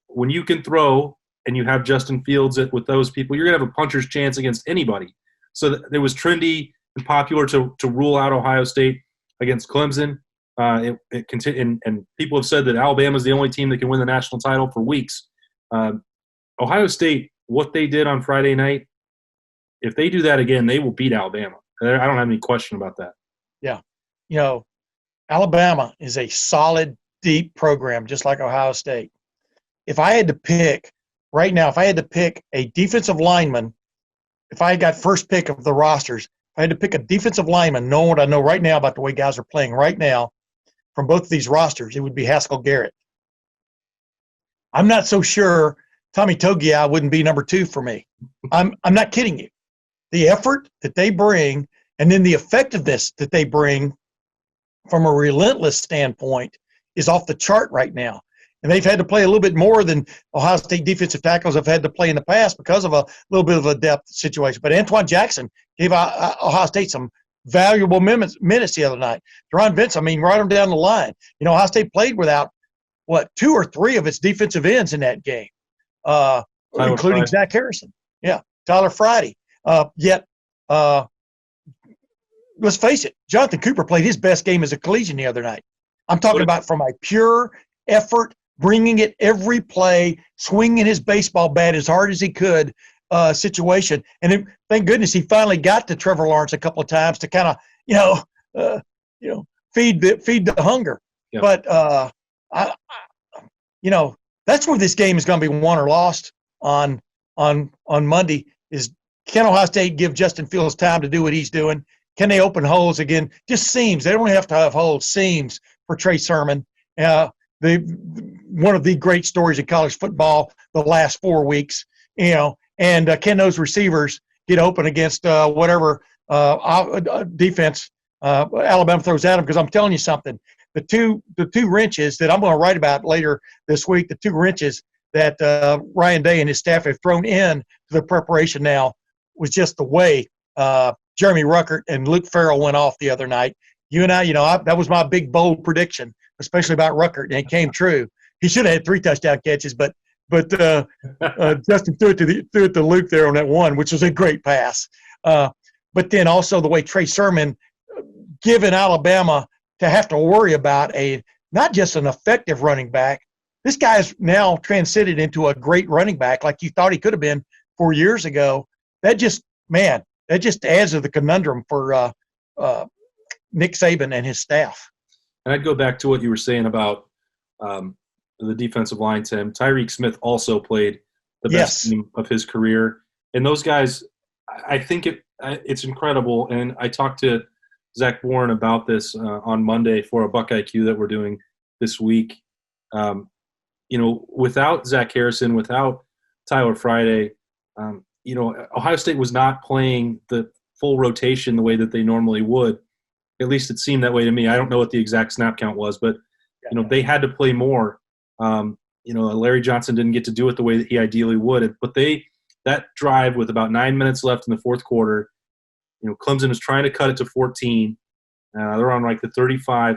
When you can throw and you have Justin Fields with those people, you're going to have a puncher's chance against anybody. So it was trendy and popular to rule out Ohio State against Clemson. It continued, and people have said that Alabama is the only team that can win the national title for weeks. Ohio State, what they did on Friday night, if they do that again, they will beat Alabama. I don't have any question about that. Yeah. Alabama is a solid, deep program, just like Ohio State. If I had to pick right now, if I had to pick a defensive lineman, if I got first pick of the rosters, if I had to pick a defensive lineman, knowing what I know right now about the way guys are playing right now from both of these rosters, it would be Haskell Garrett. I'm not so sure Tommy Togiai wouldn't be number 2 for me. I'm not kidding you. The effort that they bring, and then the effectiveness that they bring from a relentless standpoint, is off the chart right now. And they've had to play a little bit more than Ohio State defensive tackles have had to play in the past because of a little bit of a depth situation. But Antoine Jackson gave Ohio State some valuable minutes the other night. Deron Vince, right on down the line. Ohio State played without, 2 or 3 of its defensive ends in that game, including Friday. Zach Harrison. Yeah, Tyler Friday. Yet, let's face it, Jonathan Cooper played his best game as a collegian the other night. I'm talking about from a pure effort, bringing it every play, swinging his baseball bat as hard as he could situation. And then, thank goodness he finally got to Trevor Lawrence a couple of times to kind of, feed the hunger. Yeah. But, that's where this game is going to be won or lost on Monday, is can Ohio State give Justin Fields time to do what he's doing? Can they open holes again? Just seams. They don't have to have holes. Seams for Trey Sermon. One of the great stories in college football the last 4 weeks. And can those receivers get open against whatever defense Alabama throws at them? Because I'm telling you something. The two wrenches that I'm going to write about later this week, the two wrenches that Ryan Day and his staff have thrown in to the preparation now was just the way Jeremy Ruckert and Luke Farrell went off the other night. You and I, that was my big, bold prediction, especially about Ruckert, and it came true. He should have had 3 touchdown catches, but Justin threw it to Luke there on that one, which was a great pass. But then also the way Trey Sermon given Alabama to have to worry about not just an effective running back. This guy's now transcended into a great running back like you thought he could have been 4 years ago. That just adds to the conundrum for Nick Saban and his staff. And I'd go back to what you were saying about the defensive line, Tim. Tyreek Smith also played the best game of his career. And those guys, I think it's incredible. And I talked to Zach Warren about this on Monday for a Buckeye Q that we're doing this week. Without Zach Harrison, without Tyler Friday, Ohio State was not playing the full rotation the way that they normally would. At least it seemed that way to me. I don't know what the exact snap count was, but they had to play more. Larry Johnson didn't get to do it the way that he ideally would. But that drive with about 9 minutes left in the fourth quarter, Clemson was trying to cut it to 14. They're on like the 35.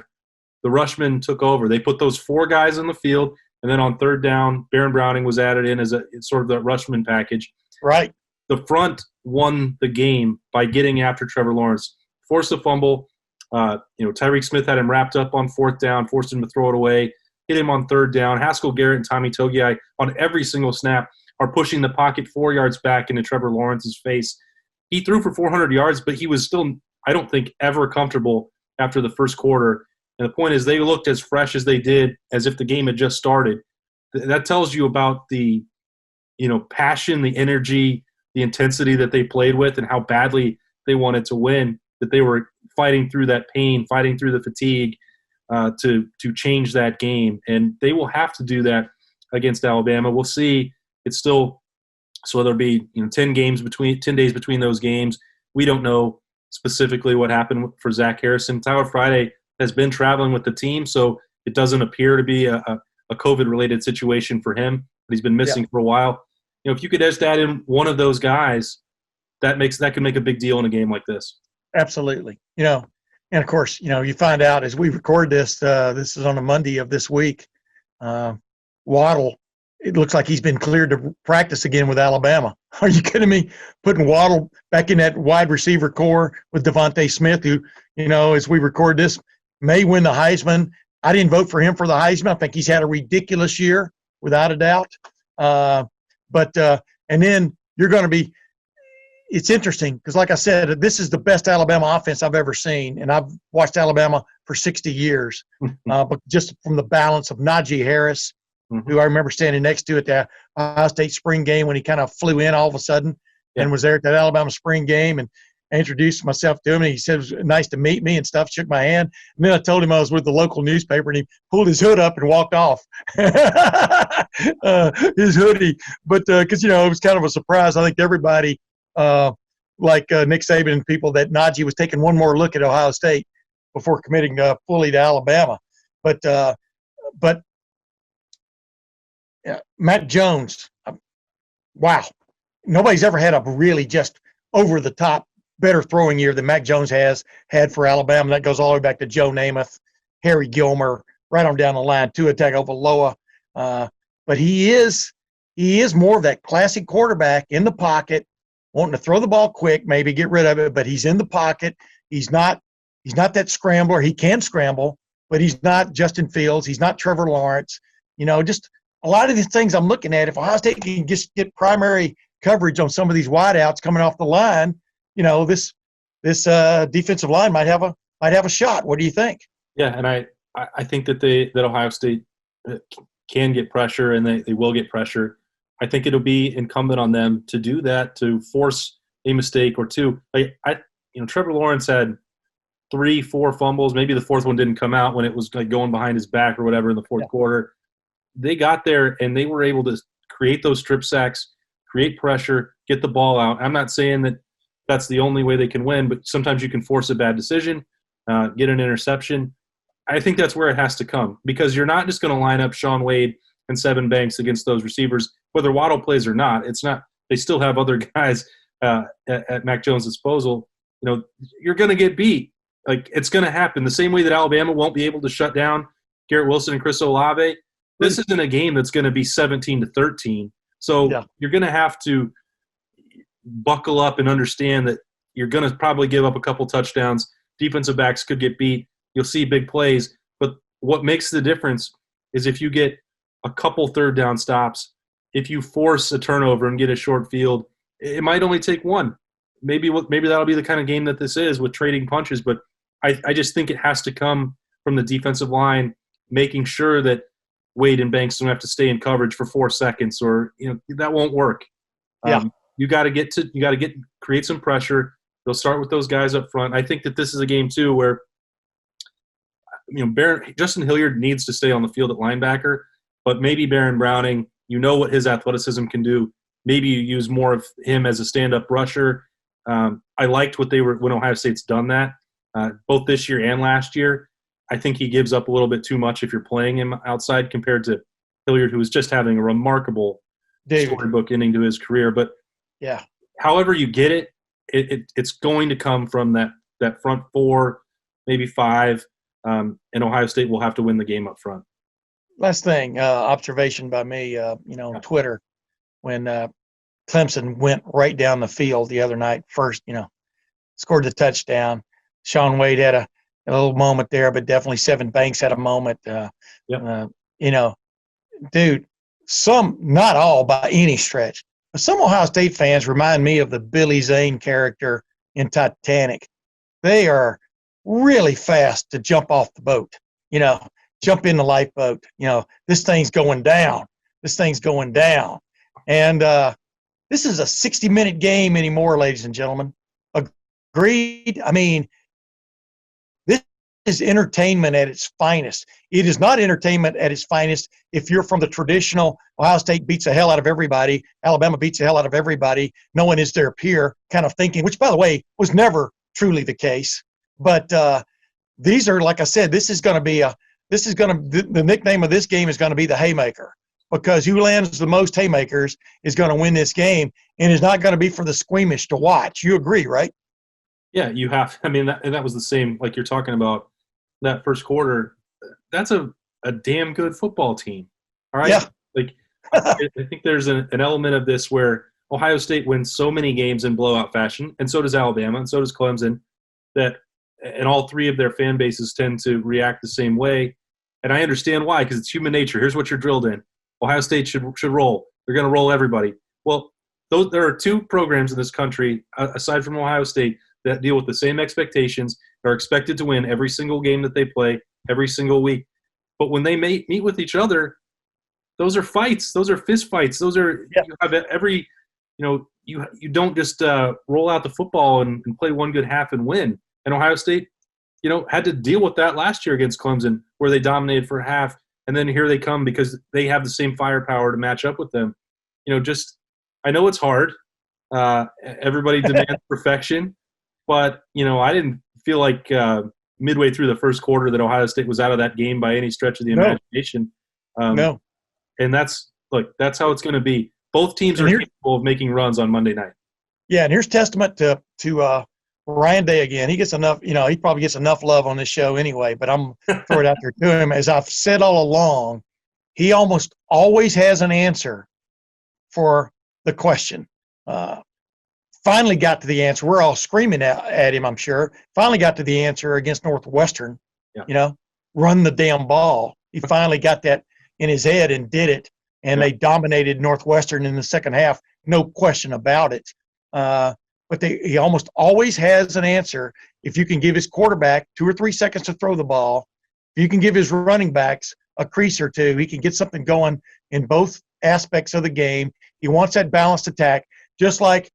The Rushmen took over. They put those 4 guys on the field, and then on third down, Baron Browning was added in as sort of the Rushman package. Right. The front won the game by getting after Trevor Lawrence, forced a fumble. Tyreek Smith had him wrapped up on fourth down, forced him to throw it away, hit him on third down. Haskell Garrett and Tommy Togiai on every single snap are pushing the pocket 4 yards back into Trevor Lawrence's face. He threw for 400 yards, but he was still, I don't think, ever comfortable after the first quarter. And the point is they looked as fresh as they did as if the game had just started. That tells you about the, passion, the energy, the intensity that they played with and how badly they wanted to win, that they were fighting through that pain, fighting through the fatigue to change that game. And they will have to do that against Alabama. We'll see. It's still – so there'll be 10 days between those games. We don't know specifically what happened for Zach Harrison. Tyler Friday has been traveling with the team, so it doesn't appear to be a COVID-related situation for him. But he's been missing for a while. If you could just add in one of those guys, that can make a big deal in a game like this. Absolutely. And of course, you find out as we record this, this is on a Monday of this week, Waddle, it looks like he's been cleared to practice again with Alabama. Are you kidding me? Putting Waddle back in that wide receiver core with Devontae Smith, who, as we record this, may win the Heisman. I didn't vote for him for the Heisman. I think he's had a ridiculous year, without a doubt. And then you're going to be – it's interesting because, like I said, this is the best Alabama offense I've ever seen, and I've watched Alabama for 60 years. But just from the balance of Najee Harris, who I remember standing next to at the Ohio State spring game when he kind of flew in all of a sudden and was there at that Alabama spring game, and I introduced myself to him, and he said it was nice to meet me and stuff, shook my hand. And then I told him I was with the local newspaper, and he pulled his hood up and walked off. His hoodie. But because, it was kind of a surprise. I think everybody, like Nick Saban and people, that Najee was taking one more look at Ohio State before committing fully to Alabama. But Matt Jones, wow. Nobody's ever had a really just over-the-top better throwing year than Mac Jones has had for Alabama. That goes all the way back to Joe Namath, Harry Gilmer, right on down the line, Tua Tagovailoa. But he is more of that classic quarterback in the pocket, wanting to throw the ball quick, maybe get rid of it, but he's in the pocket. He's not that scrambler. He can scramble, but he's not Justin Fields. He's not Trevor Lawrence. Just a lot of these things I'm looking at, if Ohio State can just get primary coverage on some of these wideouts coming off the line, this defensive line might have a shot. What do you think? Yeah, and I think that Ohio State can get pressure, and they will get pressure. I think it'll be incumbent on them to do that, to force a mistake or two. Trevor Lawrence had 3-4 fumbles. Maybe the fourth one didn't come out when it was like going behind his back or whatever in the fourth quarter. They got there and they were able to create those strip sacks, create pressure, get the ball out. I'm not saying that that's the only way they can win, but sometimes you can force a bad decision, get an interception. I think that's where it has to come, because you're not just going to line up Shaun Wade and Sevyn Banks against those receivers, whether Waddle plays or not. It's not. They still have other guys at Mac Jones' disposal. You're going to get beat. Like, it's going to happen. The same way that Alabama won't be able to shut down Garrett Wilson and Chris Olave, this isn't a game that's going to be 17-13. So you're going to have to buckle up and understand that you're going to probably give up a couple touchdowns. Defensive backs could get beat. You'll see big plays. But what makes the difference is if you get a couple third down stops, if you force a turnover and get a short field, it might only take one. Maybe that'll be the kind of game that this is with trading punches. But I just think it has to come from the defensive line, making sure that Wade and Banks don't have to stay in coverage for 4 seconds, or that won't work. You got to create some pressure. They'll start with those guys up front. I think that this is a game too where Justin Hilliard needs to stay on the field at linebacker, but maybe Baron Browning, what his athleticism can do. Maybe you use more of him as a stand-up rusher. I liked what they were when Ohio State's done that, both this year and last year. I think he gives up a little bit too much if you're playing him outside compared to Hilliard, who is just having a remarkable storybook ending to his career. But however you get it, it's going to come from that front four, maybe five, and Ohio State will have to win the game up front. Last thing, observation by me, on Twitter, when Clemson went right down the field the other night, first, scored the touchdown. Shaun Wade had a little moment there, but definitely Sevyn Banks had a moment. Dude, some, not all by any stretch, but some Ohio State fans remind me of the Billy Zane character in Titanic. They are really fast to jump off the boat, jump in the lifeboat. This thing's going down. This thing's going down. And this is a 60-minute game anymore, ladies and gentlemen. Agreed? I mean, this is entertainment at its finest. It is not entertainment at its finest if you're from the traditional Ohio State beats the hell out of everybody, Alabama beats the hell out of everybody, no one is their peer kind of thinking, which, by the way, was never truly the case. But these are, like I said, the nickname of this game is going to be the Haymaker, because who lands the most haymakers is going to win this game, and it's not going to be for the squeamish to watch. You agree, right? Yeah, you have. I mean, that was the same, like you're talking about that first quarter. That's a damn good football team. All right? Yeah. Like, I think there's an element of this where Ohio State wins so many games in blowout fashion, and so does Alabama, and so does Clemson, and all three of their fan bases tend to react the same way. And I understand why, because it's human nature. Here's what you're drilled in. Ohio State should roll. They're going to roll everybody. Well, there are two programs in this country, aside from Ohio State, that deal with the same expectations, are expected to win every single game that they play, every single week. But when they meet with each other, those are fights. Those are fist fights. Those are you have every you don't just roll out the football and play one good half and win. And Ohio State, had to deal with that last year against Clemson, where they dominated for half. And then here they come because they have the same firepower to match up with them. I know it's hard. Everybody demands perfection. But, I didn't feel like midway through the first quarter that Ohio State was out of that game by any stretch of the imagination. No. And that's how it's going to be. Both teams are capable of making runs on Monday night. Yeah, and here's testament to Ryan Day again. He gets enough, he probably gets enough love on this show anyway, but I'm throwing it out there to him. As I've said all along, he almost always has an answer for the question. Finally got to the answer. We're all screaming at him, I'm sure. Finally got to the answer against Northwestern, run the damn ball. He finally got that in his head and did it, and they dominated Northwestern in the second half, no question about it. But he almost always has an answer. If you can give his quarterback 2 or 3 seconds to throw the ball, if you can give his running backs a crease or two, he can get something going in both aspects of the game. He wants that balanced attack, just like,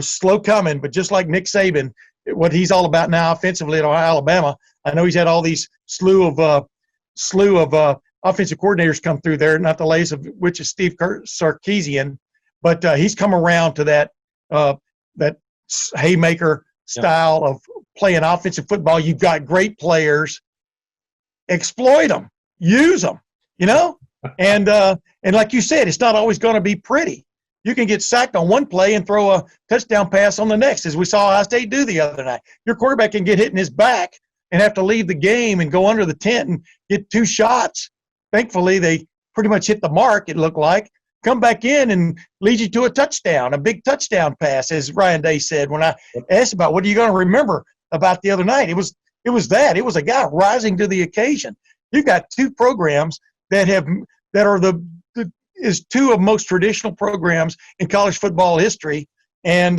slow coming, but just like Nick Saban what he's all about now offensively at Alabama. I know he's had all these slew of offensive coordinators come through there, not the latest of which is Steve Sarkisian, but he's come around to that haymaker style of playing offensive football. You've got great players, exploit them, use them, and like you said, it's not always going to be pretty. You can get sacked on one play and throw a touchdown pass on the next, as we saw Ohio State do the other night. Your quarterback can get hit in his back and have to leave the game and go under the tent and get 2 shots. Thankfully, they pretty much hit the mark, it looked like. Come back in and lead you to a touchdown, a big touchdown pass, as Ryan Day said. When I asked about what are you going to remember about the other night, it was that. It was a guy rising to the occasion. You've got 2 programs that are is 2 of most traditional programs in college football history, and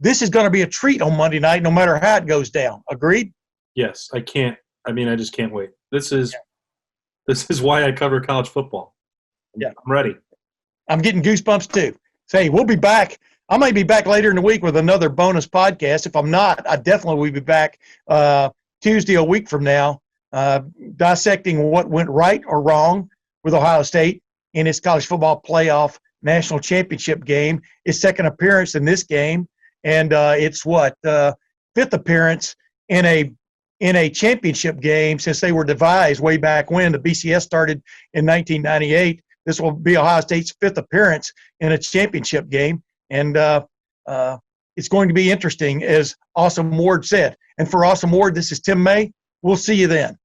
this is going to be a treat on Monday night, no matter how it goes down. Agreed? Yes, I just can't wait. This is why I cover college football. Yeah, I'm ready. I'm getting goosebumps too. Say, we'll be back. I may be back later in the week with another bonus podcast. If I'm not, I definitely will be back Tuesday a week from now, dissecting what went right or wrong with Ohio State in its college football playoff national championship game. Its second appearance in this game, and its 5th appearance in a championship game since they were devised way back when the BCS started in 1998. This will be Ohio State's 5th appearance in a championship game, and it's going to be interesting, as Awesome Ward said. And for Awesome Ward, this is Tim May. We'll see you then.